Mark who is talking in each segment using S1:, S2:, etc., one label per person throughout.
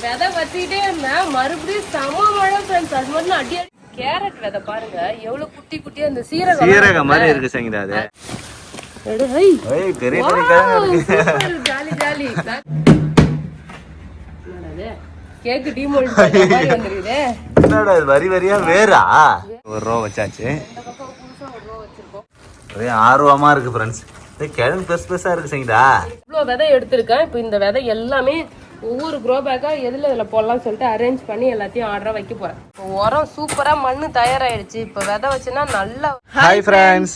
S1: விதை வச்சுக்கிட்டே இருந்தேன், மறுபடியும் செம மழை ஃப்ரெண்ட்ஸ். அது மட்டும் அடி கேரட் விதை பாருங்க எவ்வளவு குட்டி குட்டியா அந்த சீரகம்
S2: மாதிரி இருக்கு சங்கீதா. அது
S1: ஜாலி ஜாலி கேக்கு டீமோல்ட் மாதிரி வந்திருக்குது.
S2: என்னடா இது வரி வரியா வேறா? ஒரு ரோ வச்சாச்சு. ஒரே ஆர்வமா இருக்கு ஃப்ரெண்ட்ஸ். கிழங்கு பெருசு பெருசா இருக்கு சங்கீதா.
S1: இவ்வளவு விதை எடுத்திருக்கேன். இப்போ இந்த விதை எல்லாமே ஒவ்வொரு க்ரோ பேக்கா இதுல போடலாம்னு சொல்லிட்டு அரேஞ்ச் பண்ணி எல்லாத்தையும் ஆர்டரா வைக்க போறேன். உரம் சூப்பரா மண்ணு தயாராயிடுச்சு. இப்ப விதை வச்சுன்னா நல்லா.
S2: Hi friends.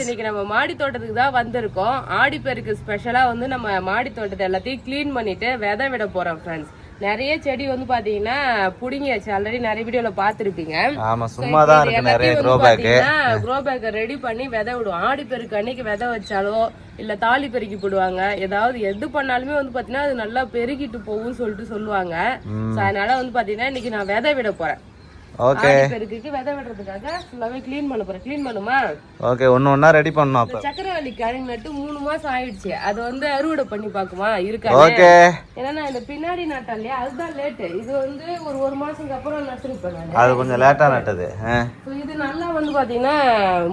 S1: இன்னைக்கு நம்ம மாடி தோட்டத்துக்கு தான் வந்திருக்கோம். ஆடிப்பெருக்கு ஸ்பெஷலா வந்து நம்ம மாடி தோட்டத்தை எல்லாத்தையும் கிளீன் பண்ணிட்டு விதை விட போறோம் ஃப்ரெண்ட்ஸ். நிறைய செடி வந்து பாத்தீங்கன்னா புடிங்கியாச்சு. ஆல்ரெடி நிறைய வீடியோல பாத்துருப்பீங்க. க்ரோ பேக் ரெடி பண்ணி விதை விடுவோம். ஆடிப்பெருக்கு அன்னைக்கு விதை வச்சாலோ இல்ல தாலி பெருக்கி போடுவாங்க. ஏதாவது எது பண்ணாலுமே வந்து பாத்தீங்கன்னா அது நல்லா பெருகிட்டு போகும்னு சொல்லிட்டு சொல்லுவாங்க. அதனால வந்து பாத்தீங்கன்னா இன்னைக்கு நான் விதை விட போறேன்.
S2: ஓகே,
S1: பெருக்குக்கு விதை விடுறதுக்காக ஃபுல்லாவே க்ளீன் பண்ண போறேன். க்ளீன் பண்ணுமா?
S2: ஓகே, ஒண்ணா ரெடி பண்ணனும். அப்ப
S1: சக்கரவள்ளி கிழங்கு நட்டு 3 மாசம் ஆயிடுச்சு. அது வந்து அறுவடை பண்ணி பாக்குமா இருக்கா?
S2: ஓகே,
S1: ஏன்னா இந்த பின்னாடி நட்டேன் இல்லையா, அதுதான் லேட். இது வந்து ஒரு மாசத்துக்கு அப்புறம் நட்டுருப்பேன்.
S2: அது கொஞ்சம் லேட்டா நட்டது.
S1: இது நல்லா வந்து பாத்தீங்கன்னா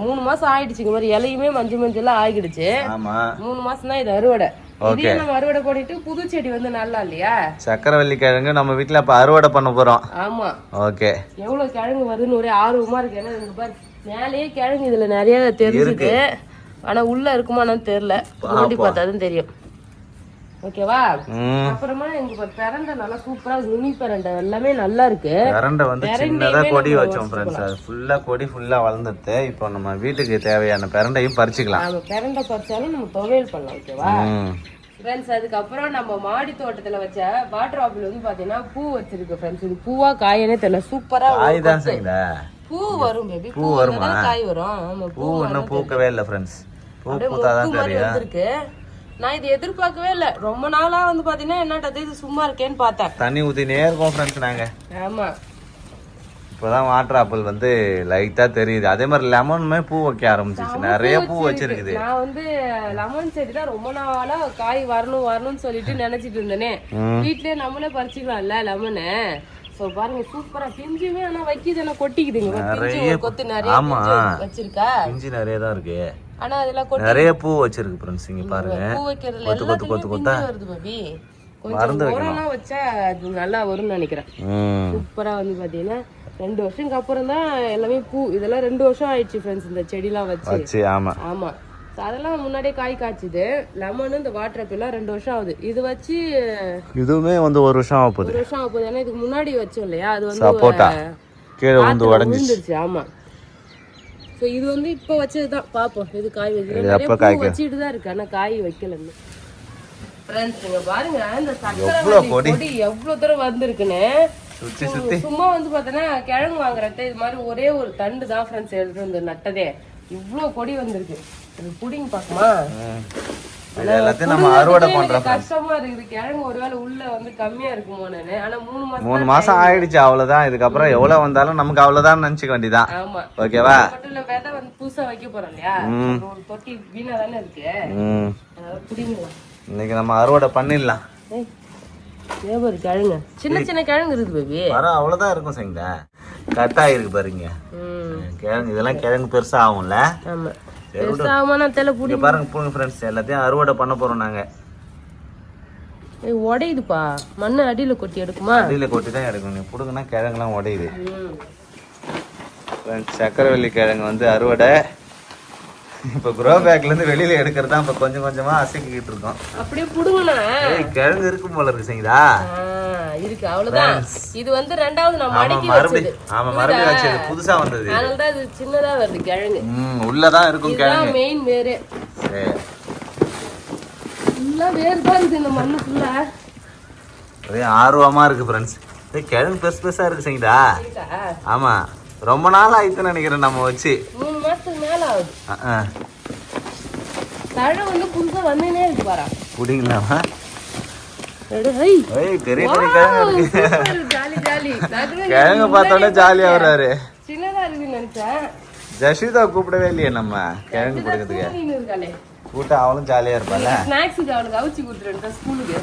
S1: 3 மாசம் ஆயிடுச்சு. மாதிரி இலையுமே மஞ்சள் ஆகிடுச்சு.
S2: ஆமா,
S1: 3 மாசம் தான் இது அறுவடை. இதே நம்ம அறுவடை பண்ணிட்டு புது செடி வந்து நல்லா இல்லையா?
S2: சக்கரவள்ளி கிழங்கு நம்ம வீட்டுல இப்ப அறுவடை பண்ண போறோம்.
S1: ஆமா,
S2: ஓகே.
S1: எவ்வளவு கிழங்கு வருதுன்னு ஒரே ஆர்வமா இருக்கு. ஏன்னா இங்க பாரு மேலேயே கிழங்கு இதுல நிறைய தெரியுது. ஆனா உள்ள இருக்குமான்னு தெரியல. தோண்டி பார்த்தாதான் தெரியும். ஓகேவா? அப்புறமா எங்க பிரண்டை நல்லா சூப்பரா நுனி பிரண்டை எல்லாமே நல்லா இருக்கு.
S2: பிரண்டை வந்து சின்னதா கொடி வச்சோம் ஃப்ரெண்ட்ஸ். அது ஃபுல்லா கொடி ஃபுல்லா வளர்ந்துட்டு இப்போ நம்ம வீட்டுக்கு தேவையான பிரண்டையும் பறிச்சுக்கலாம்.
S1: நம்ம பிரண்டை பறிச்சாலும் நம்ம துவையல் பண்ணலாம். ஓகேவா ஃப்ரெண்ட்ஸ்? அதுக்கப்புறம் நம்ம மாடி தோட்டத்துல வச்ச வாட்டர் ஆப்பிள் வந்து பாத்தீங்கன்னா பூ வச்சிருக்கு ஃப்ரெண்ட்ஸ். இது பூவா காயனே தெரியல. சூப்பரா பூ வரும் பேபி. பூ வருமா? காய் வரும். ஆமா,
S2: பூ இன்னும் பூக்கவே இல்ல ஃப்ரெண்ட்ஸ். பூ பூத்தாதான் தெரியும்.
S1: இருக்கு. நான் இது எதிர்பார்க்கவே இல்ல. ரொம்ப நாளா வந்து பாத்தீங்கன்னா என்னடா இது சும்மா இருக்கேன்னு பார்த்தேன்.
S2: தண்ணி ஊத்தினே இருக்கோம் ஃப்ரெண்ட்ஸ் நாங்க.
S1: ஆமா,
S2: இப்பதான் வாட்டர் ஆப்பிள் வந்து லைட்டா தெரியுது. அதே மாதிரி லெமனுமே பூ வைக்க ஆரம்பிச்சிச்சு. நிறைய பூ வச்சிருக்குது.
S1: நான் வந்து லெமன் செடி தான் ரொம்ப நாளா காய் வரணும்னு சொல்லிட்டு நினைச்சிட்டு இருந்தேனே. வீட்லயே நம்மளே பறிச்சுக்கலாம்ல லெமனு. சோ பாருங்க சூப்பரா பிஞ்சுமே ஆனா வைக்கிது, கொட்டிக்குதுங்க. கொத்து நிறைய வச்சிருக்கா.
S2: பிஞ்சு நிறைய தான் இருக்கு.
S1: ஆனா அதெல்லாம் கொட்டி
S2: நிறைய பூ வச்சிருக்கு ஃப்ரெண்ட்ஸ். இங்க பாருங்க,
S1: பூ வைக்கிறதுல கொத்து வருது பேபி. கொஞ்சம் உரம்லாம் வச்சா அது நல்லா வரும்னு நினைக்கிறேன். சூப்பரா வந்து பாத்தீங்கன்னா 2 வருஷத்துக்கு அப்புறம் தான் எல்லாமே பூ. இதெல்லாம் 2 வருஷம் ஆயிடுச்சு ஃப்ரெண்ட்ஸ் இந்த செடிலாம் வச்சு.
S2: ஆமா
S1: ஆமா, அதெல்லாம் முன்னாடியே காய் காய்ச்சுது. லெமனு இந்த வாட்டர் ஆப்பிள் 2 வருஷம் ஆகுது. இது வச்சு
S2: இதுவுமே வந்து 1 வருஷம் ஆக போகுது.
S1: 1 வருஷம் ஆக போகுது. ஏன்னா இதுக்கு முன்னாடி வச்சோம் இல்லையா, அது வந்து
S2: சப்போட்டா கீழே வந்து உடைஞ்சிருச்சு.
S1: ஆமா, சோ இது வந்து இப்ப வச்சதுதான். பாப்போம் இது காய் வைக்கல. வச்சிட்டு தான் இருக்கு, ஆனா காய் வைக்கலன்னு. ஃப்ரெண்ட்ஸ் நீங்க பாருங்க இந்த சக்கரவள்ளி கொடி எவ்வளவு தூரம் வந்திருக்குன்னு. சும்மா வந்து பாத்தீங்கன்னா கிழங்கு வாங்குறத இது மாதிரி ஒரே ஒரு தண்டு தான் ஃப்ரெண்ட்ஸ் எடுத்து வந்து நட்டதே. இவ்வளவு கொடி வந்திருக்கு. இது புடிங்க பாக்குமா?
S2: எல்லாத்தையும் நம்ம அறுவடை பண்றோம்.
S1: கஷ்டமா இருக்குது. கிழங்கு ஒருவேளை உள்ள வந்து கம்மியா இருக்குமோ நானு. ஆனா 3
S2: மாசம் ஆயிடுச்சு. அவ்வளவுதான். இதுக்கப்புறம் எவ்வளவு வந்தாலும் நமக்கு அவ்வளவுதான் நினைச்சுக்க வேண்டியதான்.
S1: ஆமா,
S2: ஓகேவா?
S1: விதை வந்து புதுசா வைக்க போறோம் இல்லையா, ஒரு தொட்டி வீணா தானே இருக்கு. புடிங்கலாம்.
S2: இன்னைக்கு நம்ம அறுவடை பண்ணிடலாம்.
S1: ஒரு கிழங்கு சின்ன சின்ன கிழங்கு இருக்குது பேபி.
S2: அவ்வளவுதான் இருக்கும் சங்கடா. கட் ஆயிருக்கு பாருங்க கிழங்கு. இதெல்லாம் கிழங்கு பெருசா ஆகும்ல.
S1: ஆமா, பெருசா ஆகுமா தெரியல. புடி
S2: பாருங்க பூங்க ஃப்ரெண்ட்ஸ். எல்லாத்தையும் அறுவடை பண்ண போறோம் நாங்க.
S1: உடையுதுப்பா. மண்ணு அடியில கொட்டி எடுக்குமா?
S2: அடியில கொட்டி தான் எடுக்கணும். புடுங்கன்னா கிழங்குலாம் உடையுது. சக்கரவள்ளி கிழங்கு வந்து அறுவடை. இப்ப க்ரோ பேக்ல இருந்து வெளியில எடுக்கிறதா இப்ப கொஞ்சம் கொஞ்சமா அசைக்கிட்டு இருக்கோம்.
S1: அப்படியே புடுங்கனா
S2: கிழங்கு இருக்கும் போல இருக்கு சங்கடா.
S1: இருக்கு, அவ்வளவுதான். இது வந்து ரெண்டாவது நம்ம மடக்கி வச்சது.
S2: ஆமா, மறுபடியும் வச்சது புதுசா வந்தது.
S1: அதனால தான் இது சின்னதா வருது கிழங்கு.
S2: உள்ளதான் இருக்கும் கிழங்கு.
S1: மெயின் வேரே. சரி, ஃபுல்லா வேர் தான் இருக்கு இந்த மண்ணு ஃபுல்லா.
S2: ஒரே ஆர்வமா இருக்கு ஃப்ரெண்ட்ஸ். கிழங்கு பெருசு பெருசா இருக்கு சங்கடா. ஆமா, ரொம்ப நாள் ஆயிடுச்சுன்னு நினைக்கிறேன் நம்ம வச்சு.
S1: 3 மாசத்துக்கு மேல ஆகுது. தழை வந்து புதுசா வந்துனே இருக்கு பாரு.
S2: புடிங்கலாமா?
S1: பெரிய
S2: பெரிய கிழங்கு இருக்கு.
S1: Jolly jolly.
S2: கிழங்கு பார்த்தோன்னே ஜாலியா வர்றாரு.
S1: சின்னதா இருக்குன்னு நினைச்சேன்.
S2: ஜஷிதா கூப்பிடவே இல்லையே நம்ம கிழங்கு பிடிக்கிறதுக்கு. கூட்ட அவளும் ஜாலியா இருப்பாள்.
S1: ஸ்நாக்ஸுக்கு அவளுக்கு அவிச்சு கொடுத்துருவேன் ஸ்கூலுக்கு.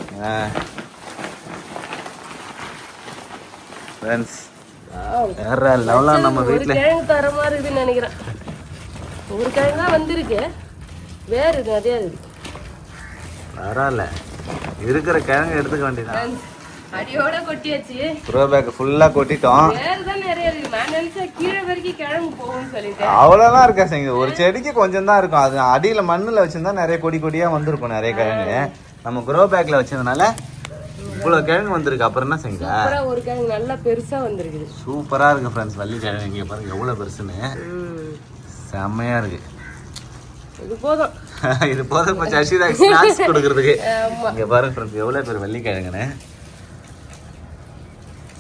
S2: ஃப்ரெண்ட்ஸ் வேற லெவலாக நம்ம வீட்டில்
S1: கிழங்கு தர மாதிரி இருக்குன்னு நினைக்கிறேன். ஒரு கிழங்கு தான் வந்திருக்கு, வேறு நிறையா இருக்கு.
S2: பரவாயில்ல, இருக்கிற கிழங்கு எடுத்துக்க வேண்டியதான்.
S1: அடியோட கொட்டியாச்சு.
S2: ப்ரோ பேக் ஃபுல்லாக கொட்டிட்டோம்.
S1: வேறு தான் நிறைய இருக்கு. நான் நினைச்சேன் கீழே வரைக்கும் கிழங்கு போகும்னு சொல்லிட்டு.
S2: அவ்வளோலாம் இருக்கா செய்யுங்க, ஒரு செடிக்கு கொஞ்சம் தான் இருக்கும். அது அடியில் மண்ணில் வச்சுருந்தா நிறைய கொடி கொடியாக வந்திருக்கும் நிறைய கிழங்கு. நம்ம க்ரோ பேக்கில் வச்சதுனால இவ்வளோ கிழங்கு வந்திருக்கு. அப்புறம் என்ன செய்யுங்க,
S1: ஒரு கிழங்கு நல்லா பெருசாக வந்திருக்குது.
S2: சூப்பராக இருக்குது ஃப்ரெண்ட்ஸ். வள்ளி கிழங்கு இங்கே பாருங்க எவ்வளோ பெருசுன்னு, செம்மையாக இருக்குது.
S1: இது போதும்.
S2: இது போதும் இப்போ சசிதா ஸ்நாக்ஸ் கொடுக்குறதுக்கு. இங்கே பாருங்க ஃப்ரெண்ட்ஸ் எவ்வளோ பேர் வள்ளி கிழங்குன்னு.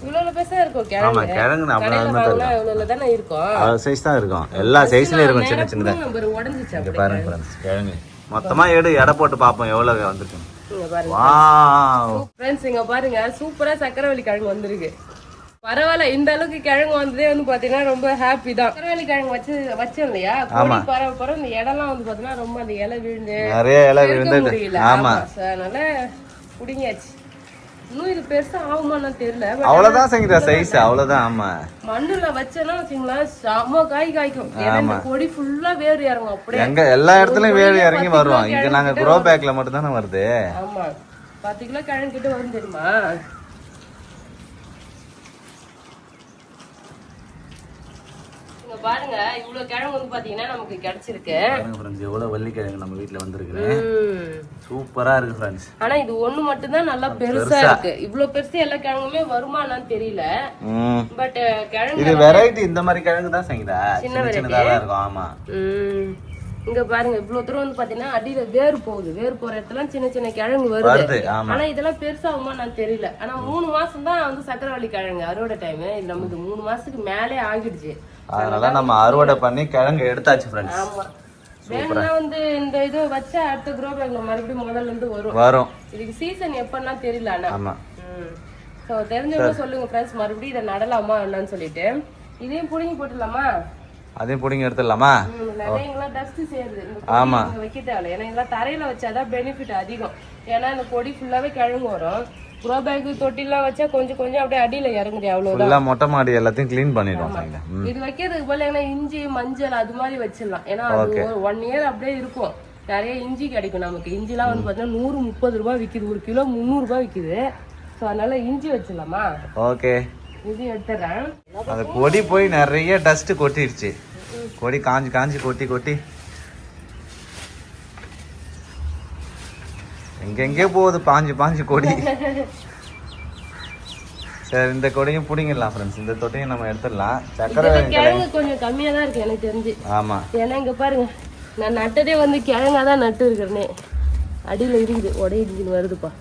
S1: இவ்வளோ பெருசா இருக்கும் கிழங்கு.
S2: ஆமாம், கிழங்கு
S1: இவ்வளோ தானே இருக்கும்,
S2: சைஸ் தான் இருக்கும். எல்லா சைஸ்லையும் இருக்கும், சின்ன சின்னதாக.
S1: உடஞ்சிச்சு.
S2: இங்கே பாருங்க ஃப்ரெண்ட்ஸ் கிழங்கு மொத்தமாக எடை போட்டு பார்ப்போம் எவ்வளோ வந்திருக்குன்னு.
S1: ஃப்ரெண்ட்ஸ் இங்க பாருங்க சூப்பரா சக்கரவள்ளி கிழங்கு வந்திருக்கு. பரவாயில்ல, இந்த அளவுக்கு கிழங்கு வந்ததே வந்து பாத்தீங்கன்னா ரொம்ப ஹாப்பி தான். சக்கரவள்ளி கிழங்கு வச்சோம் இல்லையா, பரவ இந்த இடம்லாம் வந்து பாத்தீங்கன்னா ரொம்ப அந்த இலை விழுந்து
S2: நிறைய இலை விழுந்து
S1: முடியல. ஆமா, அதனால புடிங்கியாச்சு. இன்னும் இது பெருசா ஆகுமான்னு தெரியல.
S2: அவ்வளவுதான் செஞ்சா சைஸ் அவ்வளவுதான். ஆமா,
S1: மண்ணுல வச்சேன்னா வச்சுங்களேன் செம்ம காய்க்கும். ஏன்னா கொடி ஃபுல்லா வேறு இறங்கும். அப்படியே
S2: எங்க எல்லா இடத்துலயும் வேறு இறங்கி வரும். இங்க நாங்க க்ரோ பேக்ல மட்டும் தானே வருது.
S1: ஆமா, 10 கிலோ கிழங்கு கிட்ட வரும் தெரியுமா. பாருங்க இவ்வளவு கிழங்கு வந்து பாத்தீங்கன்னா நமக்கு கிடைச்சிருக்கு.
S2: எவ்வளவு வள்ளி கிழங்கு நம்ம வீட்டுல வந்திருக்கு, சூப்பரா இருக்கு ஃப்ரெண்ட்ஸ்.
S1: ஆனா இது ஒண்ணு மட்டும் தான் நல்லா பெருசா இருக்கு. இவ்வளவு பெருசு எல்லா கிழங்குமே வருமானான்னு தெரியல. பட் கிழங்கு
S2: இது வெரைட்டி, இந்த மாதிரி கிழங்கு தான் செய்யுதா, சின்னதா இருக்கும். ஆமா,
S1: இங்க பாருங்க இவ்வளவு தூரம் வந்து பாத்தீங்கன்னா அடியில வேறு போகுது. வேறு போற இடத்துல சின்ன சின்ன கிழங்கு வருது. ஆனா இதெல்லாம் பெருசாகுமா நான் தெரியல. ஆனா 3 மாசம் தான் வந்து சக்கரவள்ளி கிழங்கு அறுவடை டைம். இது நமக்கு 3 மாசத்துக்கு மேலே ஆகிடுச்சு.
S2: அதனால நம்ம அறுவடை பண்ணி கிழங்கு எடுத்தாச்சு ஃப்ரெண்ட்ஸ்.
S1: ஆமா, வேணும்னா வந்து இந்த இது வச்சா அடுத்த க்ரோ பேக்ல மறுபடியும் முதல்ல இருந்து வரும். இதுக்கு சீசன் எப்பன்னா தெரியல. ஆனா
S2: ஆமா,
S1: சோ தெரிஞ்சவங்க சொல்லுங்க ஃப்ரெண்ட்ஸ், மறுபடியும் இதை நடலாமா என்னன்னு சொல்லிட்டு. இதையும் புடிங்கி போட்டுடலாமா,
S2: அதையும் புடிங்கி எடுத்துடலாமா.
S1: டஸ்ட் சேருது. ஆமா, வைக்க தேவையில்ல. ஏன்னா இதெல்லாம் தரையில வச்சாதான் பெனிஃபிட் அதிகம். ஏன்னா இந்த கொடி ஃபுல்லாவே கிழங்கு வரும். க்ரோ பேக் தொட்டிலாம் வச்சா கொஞ்சம் கொஞ்சம் அப்படியே அடியில இறங்குது. அவ்வளவுதான்.
S2: மொட்டை மாடி எல்லாத்தையும் கிளீன் பண்ணிடுவோம்.
S1: இது வைக்கிறதுக்கு போல ஏன்னா இஞ்சி மஞ்சள் அது மாதிரி வச்சிடலாம். ஏன்னா அது 1 இயர் அப்படியே இருக்கும். நிறைய இஞ்சி கிடைக்கும் நமக்கு. இஞ்சிலாம் வந்து பாத்தீங்கன்னா 130 ரூபாய் விக்குது, 1 கிலோ 300 ரூபாய் விக்குது. ஸோ அதனால இஞ்சி வச்சிடலாமா.
S2: ஓகே,
S1: இது எடுத்துறேன்.
S2: அந்த கொடி போய் நிறைய டஸ்ட் கொட்டிடுச்சு. கொடி காஞ்சி காஞ்சி கொட்டி கொட்டி எங்கெங்கே போகுது, பாஞ்சு பாஞ்சு கொடி. சரி, இந்த கொடியும் பிடிங்கிடலாம் ஃப்ரெண்ட்ஸ். இந்த தொட்டையும் நம்ம எடுத்துடலாம். சக்கரை
S1: கிழங்கு கொஞ்சம் கம்மியா தான் இருக்கு எனக்கு தெரிஞ்சு.
S2: ஆமா,
S1: ஏன்னா இங்க பாருங்க நான் நட்டதே வந்து கிழங்கா தான் நட்டு இருக்கிறேனே. அடியில இருக்குது, உடையிட்டு வருதுப்பா.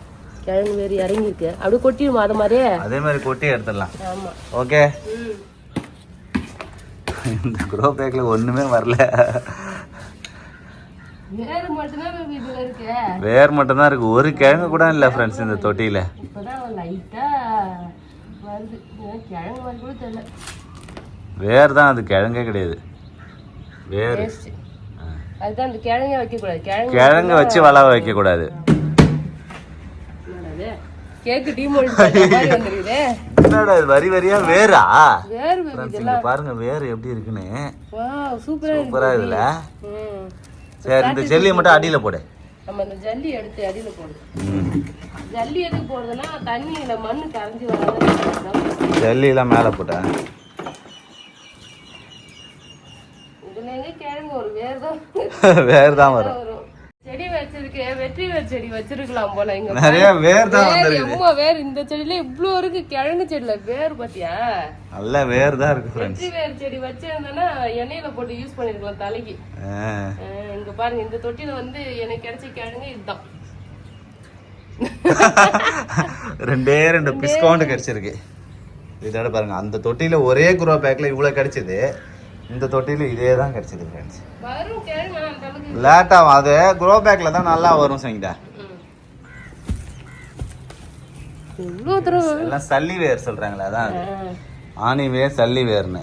S1: கிழங்கு வேறு இறங்கி இருக்கு. அப்படியே கொட்டிடுமா அது மாதிரியே. அதே மாதிரி
S2: கொட்டி எடுத்துடலாம்.
S1: ஆமா,
S2: ஓகே. இந்த க்ரோ பேக்ல ஒண்ணுமே வரல.
S1: வேர் மட்டும்தான் இதுல இருக்கு.
S2: வேர் மட்டும் தான் இருக்கு, ஒரு கிழங்கு கூட இல்ல ஃப்ரெண்ட்ஸ் இந்த தொட்டியில.
S1: இப்பதான் லைட்டா வருது. கிழங்கு மாதிரி கூட தெரியல.
S2: வேர் தான், அது கிழங்கே கிடையாது. வேர்
S1: அதுதான் அந்த கிழங்கே வைக்க கூடாது.
S2: கிழங்கு வச்சு வளர வைக்க கூடாது.
S1: கேக்கு டீமோல்ட் பண்ற மாதிரி வந்திருக்குது.
S2: என்னடா இது வரி வரியா வேரா?
S1: வேர்
S2: இதெல்லாம் பாருங்க வேர் எப்படி இருக்குன்னு.
S1: வாவ், சூப்பரா
S2: இருக்குல்ல. சரி, இந்த ஜல்லியை மட்டும் அடியில போடு.
S1: நம்ம இந்த ஜல்லி எடுத்து அடியில போடு. ஜல்லி எதுக்கு போடுறதுன்னா தண்ணியில மண்ணு கரைஞ்சி வராது.
S2: ஜல்லி எல்லாம் மேல போட்டா
S1: இதுல எங்க கிழங்கு ஒரு
S2: வேர் தான் வரும்.
S1: செடி வச்சிருக்கு, வெற்றி வேர் செடி வச்சிருக்கலாம் போல. இங்க
S2: நிறைய வேர் தான் வந்திருக்கு.
S1: அம்மா வேர் இந்த செடியில இவ்ளோ இருக்கு. கிழங்கு செடியில வேர் பாத்தியா,
S2: நல்ல வேர் தான் இருக்கு फ्रेंड्स.
S1: வெற்றி வேர் செடி வச்சிருந்தனா எண்ணெயில போட்டு யூஸ் பண்ணிருக்கலாம் தலைக்கு. இங்க பாருங்க இந்த தொட்டில வந்து எனக்கு கிடைச்ச கிழங்கு இதுதான்.
S2: 2 பிஸ்கவுண்ட் கிடைச்சிருக்கு. இதோட பாருங்க அந்த தொட்டில ஒரே க்ரோ பேக்ல இவ்வளவு கிடைச்சது. இந்த தொட்டில இதே தான் கிடைச்சது फ्रेंड्स.
S1: வரும் கிழங்கு அந்த அளவுக்கு
S2: லேட் ஆகும். அது க்ரோ பேக்ல தான் நல்லா வரும் சங்கீதா.
S1: இவ்ளோ தூரம்
S2: எல்லாம் சல்லி வேர் சொல்றாங்களே, அதான் ஆணி வேர் சல்லி வேர்னு.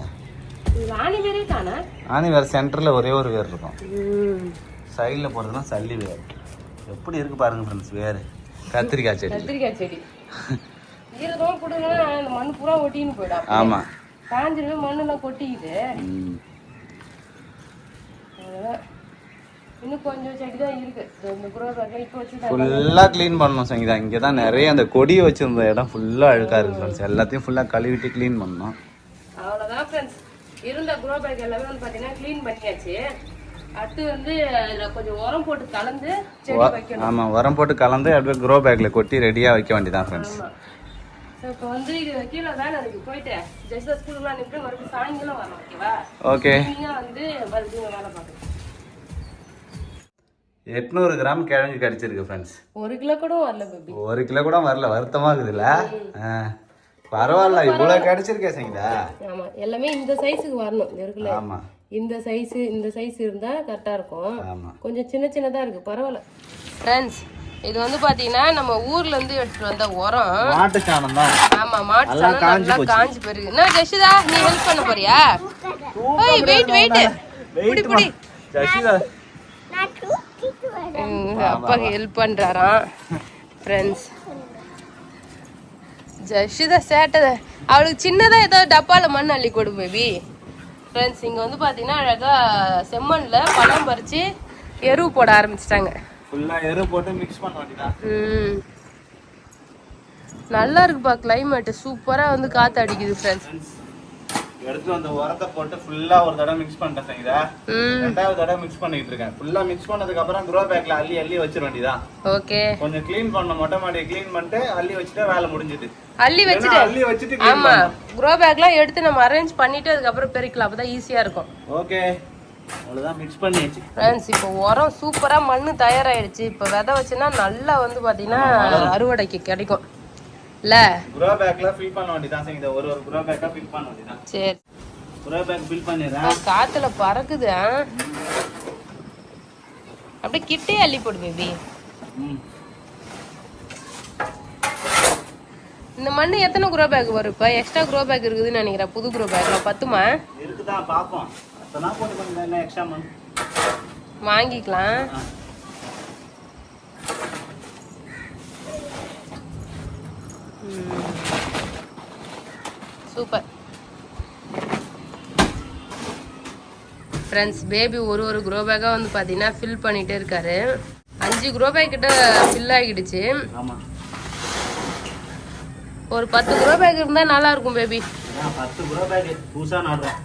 S1: ஆணி வேரே தானா?
S2: ஆணி வேர் சென்டர்ல ஒரே ஒரு வேர் இருக்கும். சைடுல போறதுனா சல்லி வேர். எப்படி இருக்கு பாருங்க फ्रेंड्स வேர். கத்திரிக்காய் செடி.
S1: கத்திரிக்காய் செடி ஈரத்தோட போட்டுனா அந்த மண் பூரா ஒட்டின்னு போயிடும்.
S2: ஆமா
S1: காஞ்சிருவே மண்ணெல்லாம் கொட்டிக்குது. இன்னும் கொஞ்சம் செடி தான் இருக்கு. இந்த க்ரோ பேக்ல இப்போ வச்சு
S2: ஃபுல்லா க்ளீன் பண்ணணும் சங்கீதா. இங்க தான் நிறைய அந்த கொடியை வச்சிருந்த இடம் ஃபுல்லா அழுக்கா இருக்கு ஃப்ரெண்ட்ஸ். எல்லாத்தையும் ஃபுல்லா கழுவிட்டு க்ளீன் பண்ணணும்.
S1: அவ்வளவுதான் ஃப்ரெண்ட்ஸ். இருந்த க்ரோ பேக் எல்லாமே வந்து பாத்தீங்கன்னா க்ளீன் பண்ணியாச்சு. அடுத்து வந்து அதுல கொஞ்சம் உரம் போட்டு கலந்து செடி வைக்கணும்.
S2: ஆமா உரம் போட்டு கலந்து அப்படியே க்ரோ பேக்ல கொட்டி ரெடியா வைக்க வேண்டியதான் ஃப்ரெண்ட்ஸ்.
S1: இப்போ வந்து கீழே வேலை இருக்கு. போயிட்டு ஜஸ்ட் ஸ்கூலுக்குலாம் அனுப்பிட்டு மறுபடியும் சாயங்காலம் வரணும். ஓகேவா?
S2: ஓகே.
S1: நீங்க வந்து மறுபடியும் வேலை பார்க்கணும்.
S2: 800 கிராம் கிழங்கு கிடைச்சிருக்கு ஃப்ரெண்ட்ஸ்.
S1: 1 கிலோ கூட வரல பேபி.
S2: 1 கிலோ கூட வரல. வருத்தமா இருக்குதுல்ல. பரவாயில்ல இவ்வளவு கிடைச்சிருக்கே சங்கீதா.
S1: ஆமா எல்லாமே இந்த சைஸுக்கு வரணும். இருக்குல்ல.
S2: ஆமா
S1: இந்த சைஸ் இருந்தா கரெக்டா இருக்கும்.
S2: ஆமா
S1: கொஞ்சம் சின்னதா இருக்கு. பரவாயில்ல ஃப்ரெண்ட்ஸ். இது வந்து பாத்தீங்கன்னா நம்ம ஊர்ல இருந்து எடுத்துட்டு வந்த உரம். மாட்டு சாணம் தான். ஆமா மாட்டு சாணம் நல்லா காஞ்சி போயிருக்கு. என்ன ஜெஷிதா நீ ஹெல்ப் பண்ண போறியா? ஏய் வெயிட் புடி
S2: ஜெஷிதா
S1: அப்பாக்கு ஹெல்ப் பண்றாராம் ஃப்ரெண்ட்ஸ். ஜெஷிதா சேட்டை. அவளுக்கு சின்னதா ஏதாவது டப்பால மண் அள்ளி கொடு பேபி. ஃப்ரெண்ட்ஸ் இங்க வந்து பாத்தீங்கன்னா அழகா செம்மண்ல பழம் பறிச்சு எரு போட ஆரம்பிச்சிட்டாங்க.
S2: ஃபுல்லா எரு போட்டு மிக்ஸ் பண்ண வேண்டியதா.
S1: நல்லா இருக்குப்பா கிளைமேட். சூப்பரா வந்து காத்து அடிக்குது ஃப்ரெண்ட்ஸ்.
S2: எடுத்து அந்த உரத்தை போட்டு ஃபுல்லா ஒரு தடவை மிக்ஸ் பண்ணிட்டேன் சங்கீதா. ரெண்டாவது தடவை மிக்ஸ் பண்ணிட்டு இருக்கேன். ஃபுல்லா மிக்ஸ் பண்ணதுக்கு அப்புறம் க்ரோ பேக்ல அள்ளி வச்சிர வேண்டியதான்.
S1: ஓகே.
S2: கொஞ்சம் க்ளீன் பண்ண மொட்டை மாடியை க்ளீன் பண்ணிட்டு அள்ளி வச்சிட்டா வேலை முடிஞ்சுது.
S1: அள்ளி வச்சிட்டு ஆமா க்ரோ பேக்லாம் எடுத்து நம்ம அரேஞ்ச் பண்ணிட்டு அதுக்கு அப்புறம் பெரிக்கலாம். அப்பதான் ஈஸியா இருக்கும்.
S2: ஓகே அவ்வளவுதான் மிக்ஸ் பண்ணியாச்சு
S1: ஃப்ரெண்ட்ஸ். இப்போ உரம் சூப்பரா மண்ணு தயாராயிடுச்சு. இப்போ விதை வச்சுனா நல்லா வந்து பாத்தீங்கன்னா அறுவடைக்கு கிடைக்கும். இல்ல
S2: க்ரோ பேக்ல ஃபில் பண்ண வேண்டியதான் சங்கீதா. ஒரு க்ரோ பேக்கா ஃபில் பண்ண வேண்டியதான்.
S1: சரி
S2: க்ரோ பேக் ஃபில் பண்ணிடுறேன்.
S1: காத்துல பறக்குது. அப்படியே கிட்டே அள்ளி போடு பேபி. இந்த மண்ணு எத்தனை க்ரோ பேக் வரும்? இப்ப எக்ஸ்ட்ரா க்ரோ பேக் இருக்குதுன்னு நினைக்கிறேன். புது க்ரோ பேக்ல பத்துமா?
S2: இருக்குதா பாப்போம். அத்தனா போட்டு கொஞ்சம் எக்ஸ்ட்ரா மண்
S1: வாங்கிக்கலாம். Super friends. பேபி ஒரு க்ரோ பேக்கா வந்து பாத்தீங்கன்னா ஃபில் பண்ணிட்டே இருக்காரு. 5 க்ரோ பேக் கிட்ட ஃபில் ஆகிடுச்சு. ஒரு 10 க்ரோ பேக் இருந்தா நல்லா இருக்கும் பேபி.
S2: 10 க்ரோ பேக் புதுசா நடுறோம்.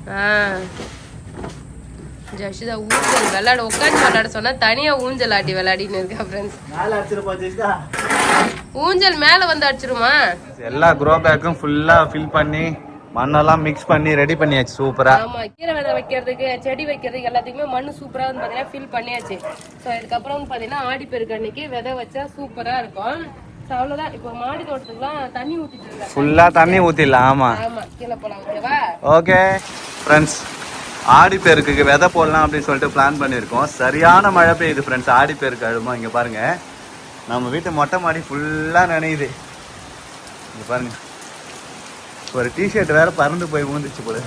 S1: ஜஷிதா ஊஞ்சல் விளையாட உட்காந்து விளையாட சொன்னா தனியா ஊஞ்சல் ஆட்டி விளையாடின்னு இருக்கா ஃப்ரெண்ட்ஸ். ஊஞ்சல் மேல வந்து அடிச்சிருமா?
S2: எல்லா க்ரோ பேக்கும் ஃபுல்லா ஃபில் பண்ணி மண்ணெல்லாம் மிக்ஸ் பண்ணி ரெடி பண்ணியாச்சு சூப்பரா.
S1: ஆமா கீரை விதை வைக்கிறதுக்கு செடி வைக்கிறதுக்கு எல்லாத்துக்குமே மண்ணு சூப்பரா வந்து பாத்தீங்கன்னா ஃபில் பண்ணியாச்சு. ஸோ இதுக்கப்புறம் வந்து பாத்தீங்கன்னா ஆடி பெருக்கு அன்னைக்கு விதை வச்சா சூப்பரா இருக்கும். அவ்வளவுதான். இப்போ மாடி தோட்டத்துக்குலாம் தண்ணி ஊத்திட்டு இருக்கேன். ஃபுல்லா தண்ணி ஊத்திடலாம். ஆமா கீழே போலாம். ஓகேவா?
S2: Okay friends. ஆடி பெருக்குக்கு விதை போடலாம் அப்படின்னு சொல்லிட்டு பிளான் பண்ணியிருக்கோம். சரியான மழை பெய்யுது ஃப்ரெண்ட்ஸ். ஆடி பெருக்கு அழுமா. இங்கே பாருங்க நம்ம வீட்டு மொட்டை மாடி ஃபுல்லாக நனையுது. இங்கே பாருங்க ஒரு டிஷர்ட் வேற பறந்து போய் ஊந்துச்சு போல.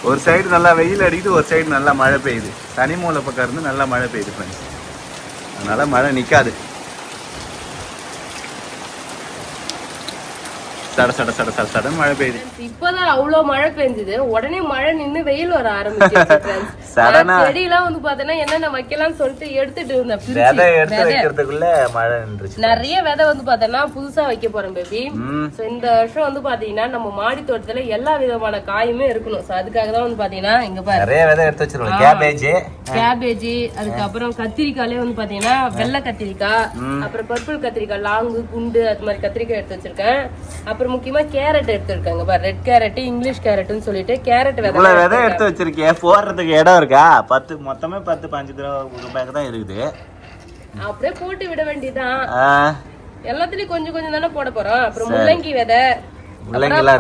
S2: ஒரு சைடு நல்லா வெயில் அடிக்குது, ஒரு சைடு நல்லா மழை பெய்யுது. தனி மூலை பக்கம் இருந்து நல்லா மழை பெய்யுது ஃப்ரெண்ட்ஸ். அதனால மழை நிற்காது. சட மழை பெய்யுது.
S1: இப்பதான் அவ்வளவு மழை பெஞ்சது. உடனே மழை நின்னு வெயில் வர ஆரம்பிச்சிருச்சு. செடியெல்லாம் வந்து பாத்தீங்கன்னா என்னென்ன வைக்கலாம்னு சொல்லிட்டு எடுத்துட்டு இருந்தேன். நிறைய விதை வந்து பாத்தீங்கன்னா புதுசா வைக்க போறேன் பேபி. இந்த வருஷம் வந்து பாத்தீங்கன்னா நம்ம மாடி தோட்டத்துல எல்லா விதமான காயுமே இருக்கணும். அதுக்காக தான் வந்து பாத்தீங்கன்னா இங்க பாரு நிறைய விதை எடுத்து வச்சிருக்கோம். கேபேஜ், அதுக்கப்புறம் கத்திரிக்காயிலே வந்து பாத்தீங்கன்னா வெள்ளை கத்திரிக்காய், அப்புறம் பர்பிள் கத்திரிக்காய், லாங்கு, குண்டு, அது மாதிரி கத்திரிக்காய் எடுத்து வச்சிருக்கேன். அப்புறம் முக்கியமா கேரட் எடுத்துருக்காங்க பாரு. ரெட் கேரட், இங்கிலீஷ் கேரட்னு சொல்லிட்டு கேரட் விதை
S2: எடுத்து வச்சிருக்கேன். போடுறதுக்கு இடம் இருக்கா? 10 மொத்தமே 10-15 ரூபாய்க்கு தான் இருக்குது.
S1: அப்படியே போட்டு விட வேண்டியதான். எல்லாத்துலயும் கொஞ்சம் கொஞ்சம் தானே போட போறோம். அப்புறம் முள்ளங்கி விதை,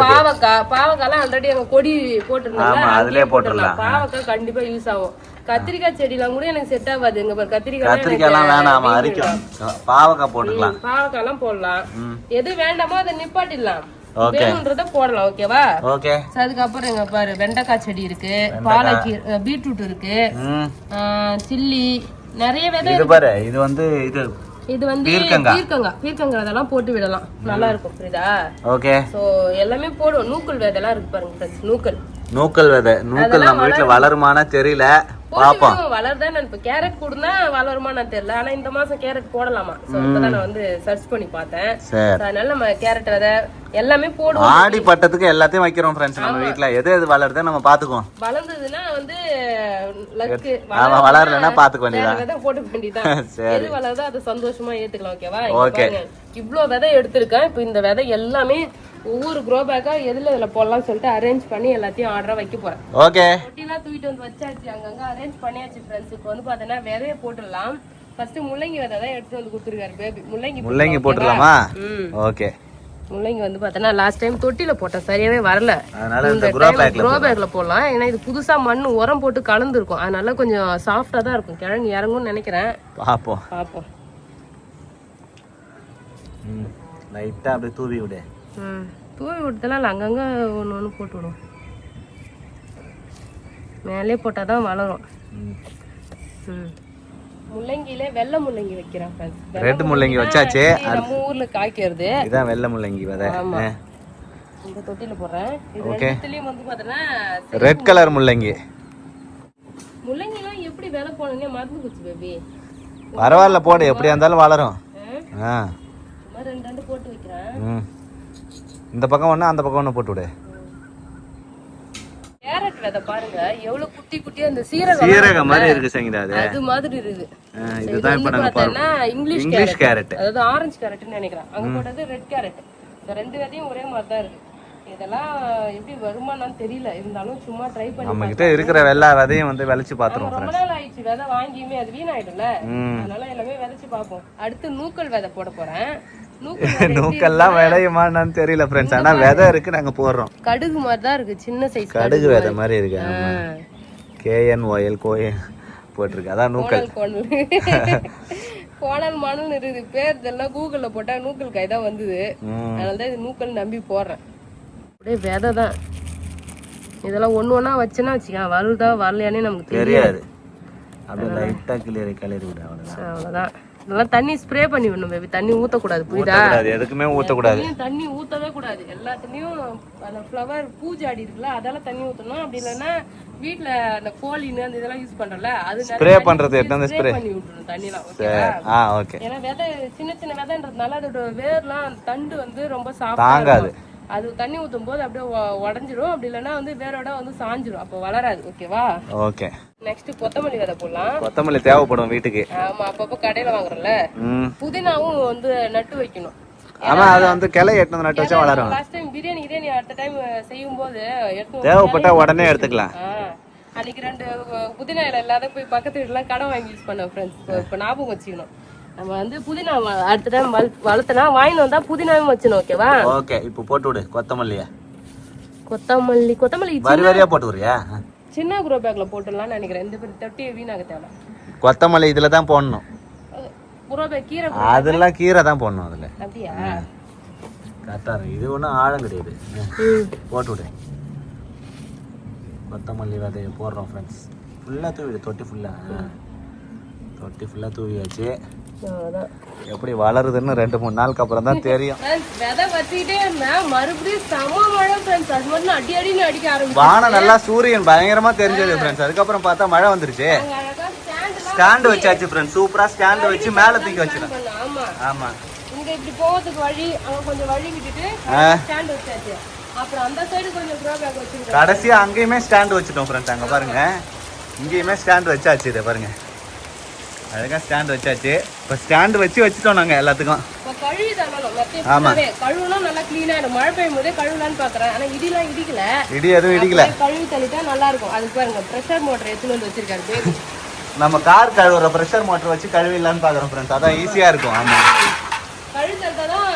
S1: பாவக்காய் ஆல்ரெடி அங்க கொடி போட்டுருந்தாங்க. பாவக்காய் கண்டிப்பா யூஸ் ஆகும். கத்திரிக்காய் செடிலாம் கூட எனக்கு செட் ஆகாது. இங்க பாரு கத்திரிக்காய்
S2: பாவக்காய் போட்டுக்கலாம்.
S1: பாவக்காய் எல்லாம் போடலாம். எது வேண்டாமோ அதை நிப்பாட்டிடலாம். வேணும்ன்றத போடலாம். ஓகேவா? அதுக்கப்புறம் இங்க பாரு வெண்டைக்காய் செடி இருக்கு, பாலக்கீரை, பீட்ரூட் இருக்கு, சில்லி, நிறைய விதை
S2: பாரு. இது வந்து இது
S1: இது வந்து பீர்க்கங்காய் அதெல்லாம் போட்டு விடலாம், நல்லா இருக்கும். புரியுதா?
S2: ஓகே.
S1: சோ எல்லாமே போடுவோம். நூக்கல் விதைலாம் இருக்கு பாருங்க ஃப்ரெண்ட்ஸ். நூக்கல்
S2: விதை நம்ம வீட்டுல வளருமானா தெரியல, பாப்போம்.
S1: வளருதான். இப்ப கேரட் கூடுனா வளருமான்னு தெரியல. ஆனா இந்த மாசம் கேரட் போடலாமா? சோ இப்பதான் நான் வந்து சர்ச் பண்ணி பார்த்தேன். அதனால நம்ம கேரட் விதை எல்லாமே போடுவோம்.
S2: ஆடி பட்டத்துக்கு எல்லாத்தையும் வைக்கிறோம் ஃப்ரெண்ட்ஸ். நம்ம வீட்ல எது வளருதோ நம்ம பாத்துக்குவோம்.
S1: வளர்ந்ததுன்னா வந்து லக்கு,
S2: வளரலன்னா பாத்துக்க வேண்டியதான்.
S1: விதை போட்டு வேண்டியதான். எது வளருதோ அதை சந்தோஷமா ஏத்துக்கலாம். ஓகேவா? ஓகே. இவ்ளோ விதை எடுத்திருக்கேன். இப்ப இந்த விதை எல்லாமே ஒவ்வொரு க்ரோ பேக்கா இதுல போடலாம் சொல்லிட்டு அரேஞ்ச் பண்ணி எல்லாத்தையும் ஆர்டரா வைக்க போறேன்.
S2: ஓகே.
S1: தொட்டிலாம் தூக்கிட்டு வந்து வச்சாச்சு, அங்கங்க அரேஞ்ச் பண்ணியாச்சு ஃப்ரெண்ட்ஸ். இப்போ வந்து பாத்தீங்கன்னா விதைய போட்டுடலாம். ஃபர்ஸ்ட் முள்ளங்கி விதை தான் எடுத்து வந்து கொடுத்துருக்காரு பேபி. முள்ளங்கி போட்டுடலாமா?
S2: ஓகே.
S1: முள்ளங்கி வந்து பாத்தீங்கன்னா லாஸ்ட் டைம் தொட்டில போட்டேன், சரியாவே வரல.
S2: அதனால இந்த க்ரோ
S1: பேக்ல போடலாம். ஏன்னா இது புதுசா மண் உரம் போட்டு கலந்து இருக்கும், அதனால கொஞ்சம் சாஃப்டா தான் இருக்கும். கிழங்கு இறங்கும்னு நினைக்கிறேன். பாப்போம்.
S2: லைட்டா அப்படியே தூவி விடு.
S1: தூவி விட்டதெல்லாம் அங்கங்க ஒன்று போட்டு விடுவோம். மேலே போட்டாதான் வளரும். முள்ளங்கியில வெள்ளை முள்ளங்கி வைக்கிறேன்.
S2: ரெட் முள்ளங்கி வச்சாச்சு.
S1: நம்ம ஊர்ல காய்க்கிறது
S2: இதான் வெள்ளை முள்ளங்கி விதை.
S1: இந்த தொட்டில போடுறேன். இதுலயும் வந்து பாத்தீங்கன்னா
S2: ரெட் கலர் முள்ளங்கி.
S1: முள்ளங்கி எல்லாம் எப்படி விலை போனே மறந்து போச்சு பேபி.
S2: பரவாயில்ல, போடு, எப்படியா இருந்தாலும் வளரும்.
S1: ரெண்டு போட்டு வைக்கிறேன்.
S2: இந்த பக்கம் ஒண்ணு, அந்த பக்கம் ஒண்ணு போட்டு விடு.
S1: கேரட் விதை பாருங்க எவ்வளவு குட்டி குட்டியா இந்த சீரகம்
S2: மாதிரி இருக்கு சங்கீதா.
S1: அது மாதிரி இருக்கு.
S2: இதுதான் இப்ப நாங்க பாத்தோம்னா இங்கிலீஷ் கேரட்,
S1: அதாவது ஆரஞ்சு கேரட்னு நினைக்கிறேன். அங்க போட்டது ரெட் கேரட். இந்த ரெண்டு விதையும் ஒரே மாதிரி தான் இருக்கு. இதெல்லாம் எப்படி வருமானம்னு தெரியல, இருந்தாலும் சும்மா ட்ரை பண்ணி
S2: நம்ம கிட்ட இருக்கிற எல்லா விதையும் வந்து விளைச்சு பாத்துறோம்.
S1: ரொம்ப நாள் ஆயிடுச்சு விதை வாங்கியுமே, அது வீணாயிடும்ல. அதனால எல்லாமே விதைச்சு பாப்போம். அடுத்து நூக்கல் விதை போட போறேன்.
S2: நூக்கெல்லாம் விளையுமான்னு தெரியல ஃப்ரெண்ட்ஸ், ஆனா விதை இருக்கு, நாங்க போடுறோம்.
S1: கடுகு மாதிரி தான் இருக்கு, சின்ன சைஸ்
S2: கடுகு விதை மாதிரி இருக்கு. KNOL கோயல் போட்டிருக்கு, அதான் நூக்கல்.
S1: கோணல் மணல் இருக்குது பேர் இதெல்லாம். கூகுள்ல போட்டா நூக்கல் காய் தான் வந்தது, அதனாலதான் இது நூக்கல் நம்பி போடுறேன். அப்படியே விதை தான் இதெல்லாம். ஒண்ணு வச்சுன்னா வச்சுக்க, வருதா வரலையானே நமக்கு தெரியாது.
S2: அப்படியே லைட்டா கிளறி விடு,
S1: அவ்வளவுதான். இதெல்லாம் தண்ணி ஸ்ப்ரே பண்ணி விடணும் பேபி, தண்ணி ஊத்தக்கூடாது. புரியுதா?
S2: எதுக்குமே ஊத்தக்கூடாது,
S1: தண்ணி ஊத்தவே கூடாது. எல்லாத்துலயும் அந்த ஃப்ளவர் பூஜாடி இருக்குல்ல, அதெல்லாம் தண்ணி ஊத்தணும். அப்படி இல்லைன்னா வீட்டுல அந்த கோழின்னு அந்த இதெல்லாம் யூஸ் பண்றோம்ல, அது
S2: ஸ்ப்ரே பண்றது ஸ்ப்ரே
S1: பண்ணி விட்டுறணும் தண்ணிலாம்.
S2: ஓகே.
S1: ஏன்னா விதை சின்ன சின்ன விதைன்றதுனால அதோட வேர்லாம் தண்டு வந்து ரொம்ப சாஃப்டா
S2: தாங்காது.
S1: அது தண்ணி ஊத்தும் போது அப்படியே உடஞ்சிரும். அப்படி இல்லைன்னா வந்து வேரோட வந்து சாஞ்சிரும், அப்ப வளராது. ஓகேவா?
S2: ஓகே.
S1: நெக்ஸ்ட் கொத்தமல்லி விதை போடலாம்.
S2: கொத்தமல்லி தேவைப்படும் வீட்டுக்கு.
S1: ஆமா, அப்பப்ப கடையில வாங்குறோம்ல. புதினாவும் வந்து நட்டு வைக்கணும்.
S2: ஆமா, அது வந்து கிளை எட்டு நட்டு வச்சா வளரும்.
S1: லாஸ்ட் டைம் பிரியாணி அடுத்த டைம் செய்யும் போது
S2: தேவைப்பட்டா உடனே எடுத்துக்கலாம்.
S1: அன்னைக்கு 2 புதினா இலை இல்லாத போய் பக்கத்து வீட்டுல கடை வாங்கி யூஸ் பண்ண ஃப்ரெண்ட்ஸ். இப்ப ஞாபகம் வச்சுக்கணும், நம்ம வந்து புதினா அடுத்த டைம் வளர்த்தனா வாங்கிட்டு வந்தா புதினாவும் வச்சணும். ஓகேவா?
S2: ஓகே. இப்போ போட்டு விடு கொத்தமல்லியா.
S1: கொத்தமல்லி
S2: வரி வரியா போட்டு விடுறியா?
S1: சின்ன க்ரோ பேக்ல போட்டுடலாம்னு நினைக்கிறேன். இந்த பேர் தொட்டி வீணாக தேவை.
S2: கொத்தமல்லி இதுல தான் போடணும்.
S1: க்ரோ பேக் கீரை,
S2: அதெல்லாம் கீரை தான் போடணும் அதுல.
S1: அப்படியா?
S2: கரெக்டா இருக்கு. இது ஒன்றும் ஆழம் கிடையாது. போட்டு விடு. கொத்தமல்லி விதைய போடுறோம் ஃப்ரெண்ட்ஸ். ஃபுல்லா தூவிடு, தொட்டி ஃபுல்லா தூவியாச்சு. எப்படி வளருதுன்னு 2-3 நாளுக்கு அப்புறம் தான் தெரியும்.
S1: விதை வச்சுக்கிட்டே இருந்தா மறுபடியும் செம மழை ஃப்ரெண்ட்ஸ். அது மட்டும் அடின்னு அடிக்க ஆரம்பிச்சு.
S2: வானம் நல்லா சூரியன் பயங்கரமா தெரிஞ்சது ஃப்ரெண்ட்ஸ். அதுக்கப்புறம் பார்த்தா மழை வந்துருச்சு. ஸ்டாண்ட் வச்சாச்சு ஃப்ரெண்ட்ஸ். சூப்பரா ஸ்டாண்ட் வச்சு மேல தூக்கி வச்சிடும். ஆமா,
S1: இங்க இப்படி போறதுக்கு வழி, அங்க கொஞ்சம் வழி விட்டுட்டு ஸ்டாண்ட் வச்சாச்சு. அப்புறம் அந்த சைடு கொஞ்சம் க்ரோ பேக் வச்சிருக்கோம்.
S2: கடைசியா அங்கேயுமே ஸ்டாண்ட் வச்சிட்டோம் ஃப்ரெண்ட்ஸ். அங்க பாருங்க, இங்கேயுமே ஸ்டாண்ட் வச்சாச்சு. இதை பாருங்க, அழகா ஸ்டாண்ட் வச்சாச்சு. இப்போ ஸ்டாண்ட் வச்சுட்டோம் நாங்க எல்லாத்துக்கும். ஆமா,
S1: கழுவுனா நல்லா கிளீனா இருக்கும். மழை பெய்யும் போதே கழுவலான்னு பாக்குறேன், ஆனா இடி
S2: எதுவும் இடிக்கல.
S1: கழுவி தள்ளிட்டா நல்லா இருக்கும். அதுக்கு பாருங்க பிரஷர் மோட்டர் எடுத்துட்டு வந்து வச்சிருக்காரு பேபி.
S2: நம்ம கார் கழுவுற பிரஷர் மோட்டர் வச்சு கழுவிடலான்னு பாக்குறோம் ஃப்ரெண்ட்ஸ். அதான் ஈஸியா இருக்கும். ஆமா,
S1: கழுவுறதுதான்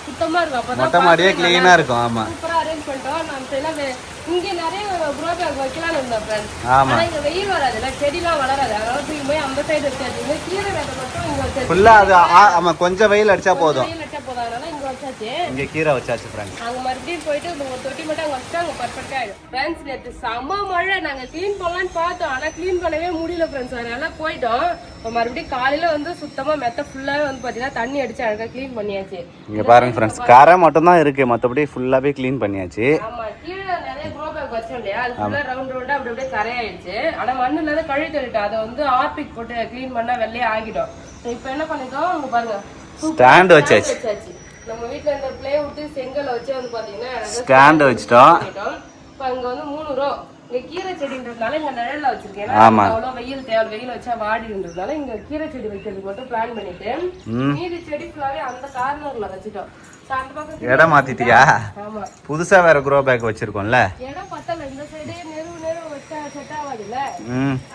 S1: சுத்தமா இருக்கும். அப்பதான்
S2: மொட்டை மாடியே கிளீனா இருக்கும். ஆமா,
S1: சூப்பரா அரேஞ்ச் பண்ணிட்டோம். நம்ம இங்க நிறைய க்ரோ பேக் வைக்கலாம்னு இருந்தோம் ஃப்ரெண்ட்ஸ்.
S2: ஆமா,
S1: இங்க வெயில் வராதுல, செடிலாம் வளராது. அதனால தூக்கி போய் அந்த சைடு வச்சாச்சு. கீரை விதை மட்டும் இங்க வச்சாச்சு.
S2: ஃபுல்லா அது. ஆமா, கொஞ்சம் வெயில் அடிச்சா போதும்.
S1: வெயில் அடிச்சா போதும், அதனால இங்க வச்சாச்சு. வச்சாச்சு.
S2: இங்க கீரை வச்சாச்சு ஃப்ரெண்ட்ஸ்.
S1: அங்க மறுபடியும் போயிட்டு ஒரு தொட்டி மட்டும் அங்க வச்சா அங்க பர்ஃபெக்ட்டா ஆயிடும். ஃப்ரெண்ட்ஸ் நேத்து செம மழை, நாங்க க்ளீன் பண்ணலாம்னு பார்த்தோம், ஆனா க்ளீன் பண்ணவே முடியல ஃப்ரெண்ட்ஸ். அதனால போயிட்டோம். இப்போ மறுபடியும் காலையில வந்து சுத்தமா மெத்த ஃபுல்லாவே வந்து பாத்தீங்கன்னா தண்ணி அடிச்சு அழகா க்ளீன் பண்ணியாச்சு.
S2: இங்க பாருங்க ஃப்ரெண்ட்ஸ், கரை மட்டும் தான் இருக்கு, மத்தபடி ஃபுல்லாவே க்ளீன் பண்ணியாச்சு.
S1: ஆமா, கீழே நிறைய க்ரோ பேக் வச்சோம் இல்லையா, அது ஃபுல்லா ரவுண்ட் ரவுண்டா அப்படி அப்படியே கரையாயிடுச்சு. ஆனா மண்ணு இல்லாத கழுவி தள்ளிட்டோம், அதை வந்து ஆர்பிக் போட்டு க்ளீன் பண்ணா வெள்ளையே ஆகிடும். இப்போ என்ன பண்ணிட்டோம், அங்க பாருங்க
S2: ஸ்டாண்ட் வச்சாச்சு.
S1: நம்ம வீட்ல இந்த பிளேவுட் செங்கல் வச்சு வந்து பாத்தீங்கன்னா
S2: ஸ்டாண்ட் வச்சிட்டோம்.
S1: இப்போ அங்க வந்து 3 ரோ இங்க கீரை செடின்றதுனால இங்க நிழல்ல வச்சிருக்கேன். அவ்வளவு வெயில் தேவை, வெயில் வச்சா வாடின்றதுனால இங்க கீரை செடி வைக்கிறதுக்கு மட்டும் பிளான் பண்ணிட்டு மீதி செடி ஃபுல்லாவே அந்த கார்னர்ல வச்சுட்டோம். அந்த பக்கம்
S2: இடம் மாத்திட்டியா?
S1: ஆமா,
S2: புதுசா வேற க்ரோ பேக் வச்சிருக்கோம்ல.
S1: இடம் பத்தல, இந்த சைடே நேரு வச்சா செட் ஆகாதுல்ல,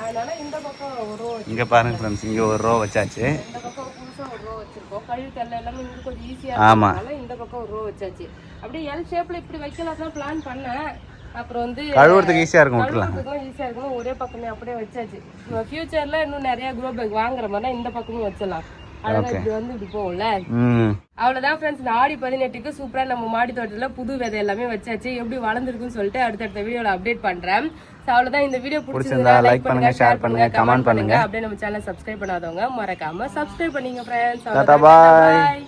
S1: அதனால இந்த பக்கம் ஒரு ரோ.
S2: இங்க பாருங்க ஃப்ரெண்ட்ஸ், இங்க ஒரு ரோ வச்சாச்சு.
S1: இந்த பக்கம் புதுசா ஒரு ரோ வச்சிருக்கோம். கழுவி தள்ள எல்லாமே இங்க கொஞ்சம் ஈஸியா இருக்கனால இந்த பக்கம் ஒரு ரோ வச்சாச்சு. அப்படியே எல் ஷேப்ல இப்படி வைக்கலாம் தான் பிளான் பண்ணேன். அப்புறம் வந்து
S2: கழுவுறதுக்கு ஈஸியா இருக்கும், விட்டுலாம்
S1: ஈஸியா இருக்கும், ஒரே பக்கமே அப்படியே வச்சாச்சு. ஃபியூச்சர்ல இன்னும் நிறைய க்ரோ பேக் வாங்குற மாதிரி இந்த பக்கமும் வச்சிடலாம். அழகா இப்படி வந்து இப்படி போகும்ல. அவ்வளவுதான் ஃப்ரெண்ட்ஸ், இந்த ஆடி 18க்கு சூப்பரா நம்ம மாடி தோட்டத்துல புது விதை எல்லாமே வச்சாச்சு. எப்படி வளர்ந்துருக்குன்னு சொல்லிட்டு அடுத்தடுத்த வீடியோல அப்டேட் பண்றேன். அவ்வளவுதான், இந்த வீடியோ பிடிச்சிருந்தா லைக் பண்ணுங்க, ஷேர் பண்ணுங்க, கமெண்ட் பண்ணுங்க. அப்படியே நம்ம சேனல் சப்ஸ்கிரைப் பண்ணாதவங்க மறக்காம சப்ஸ்கிரைப் பண்ணீங்க ஃப்ரெண்ட்ஸ்.
S2: பாய்.